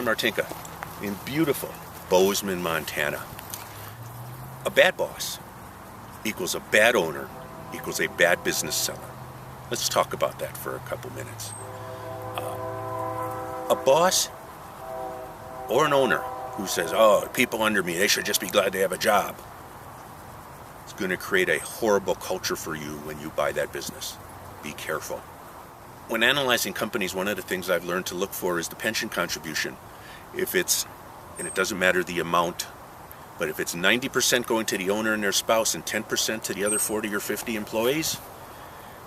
John Martinka in beautiful Bozeman, Montana. A bad boss equals a bad owner equals a bad business seller. Let's talk about that for a couple minutes. A boss or an owner who says, oh, people under me, they should just be glad they have a job. It's going to create a horrible culture for you when you buy that business. Be careful. When analyzing companies, one of the things I've learned to look for is the pension contribution. If it's, and it doesn't matter the amount, but if it's 90% going to the owner and their spouse and 10% to the other 40 or 50 employees,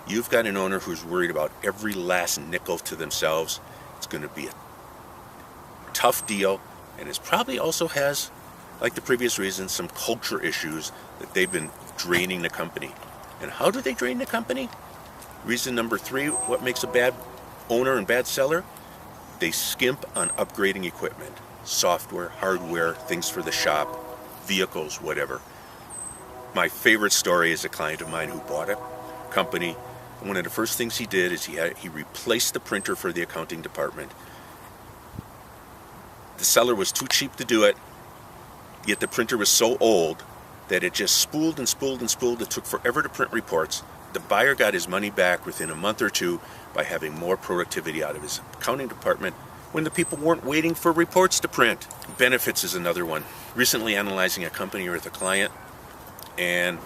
you've got an owner who's worried about every last nickel to themselves. It's going to be a tough deal, and it probably also has, like the previous reasons, some culture issues that they've been draining the company. And how do they drain the company? Reason number 3, what makes a bad owner and bad seller? They skimp on upgrading equipment, software, hardware, things for the shop, vehicles, whatever. My favorite story is a client of mine who bought a company, and one of the first things he did is he replaced the printer for the accounting department. The seller was too cheap to do it, yet the printer was so old that it just spooled and spooled and spooled. It took forever to print reports. The buyer got his money back within a month or two by having more productivity out of his accounting department when the people weren't waiting for reports to print. Benefits is another one. Recently analyzing a company with a client, and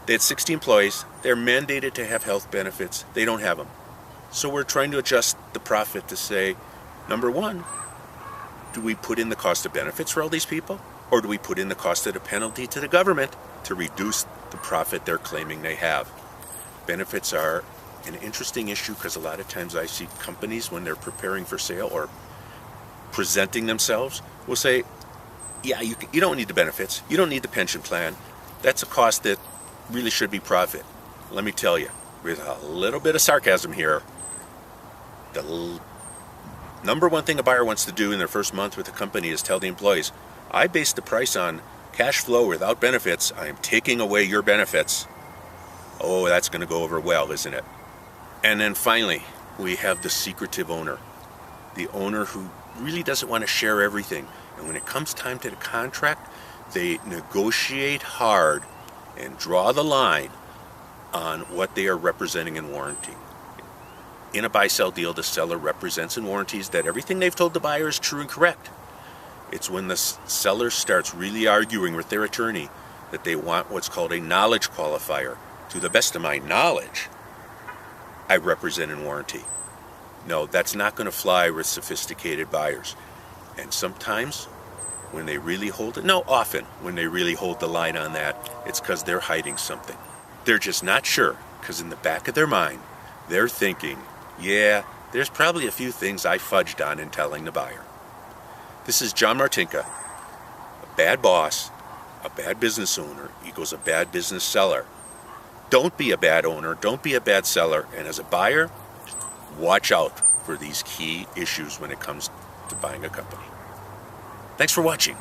they had 60 employees. They're mandated to have health benefits. They don't have them. So we're trying to adjust the profit to say, number 1, do we put in the cost of benefits for all these people? Or do we put in the cost of the penalty to the government to reduce the profit they're claiming they have? Benefits are an interesting issue because a lot of times I see companies when they're preparing for sale or presenting themselves will say, yeah, you don't need the benefits. You don't need the pension plan. That's a cost that really should be profit. Let me tell you, with a little bit of sarcasm here, the number 1 thing a buyer wants to do in their first month with a company is tell the employees, I base the price on cash flow without benefits. I am taking away your benefits. Oh, that's going to go over well, isn't it? And then finally, we have the secretive owner. The owner who really doesn't want to share everything. And when it comes time to the contract, they negotiate hard and draw the line on what they are representing and warranting. In a buy-sell deal, the seller represents and warranties that everything they've told the buyer is true and correct. It's when the seller starts really arguing with their attorney that they want what's called a knowledge qualifier. To the best of my knowledge, I represent and warranty. No, that's not going to fly with sophisticated buyers. And sometimes, when they really hold it, no, often, when they really hold the line on that, it's because they're hiding something. They're just not sure, because in the back of their mind, they're thinking, yeah, there's probably a few things I fudged on in telling the buyer. This is John Martinka. A bad boss, a bad business owner equals a bad business seller. Don't be a bad owner, don't be a bad seller, and as a buyer, watch out for these key issues when it comes to buying a company. Thanks for watching.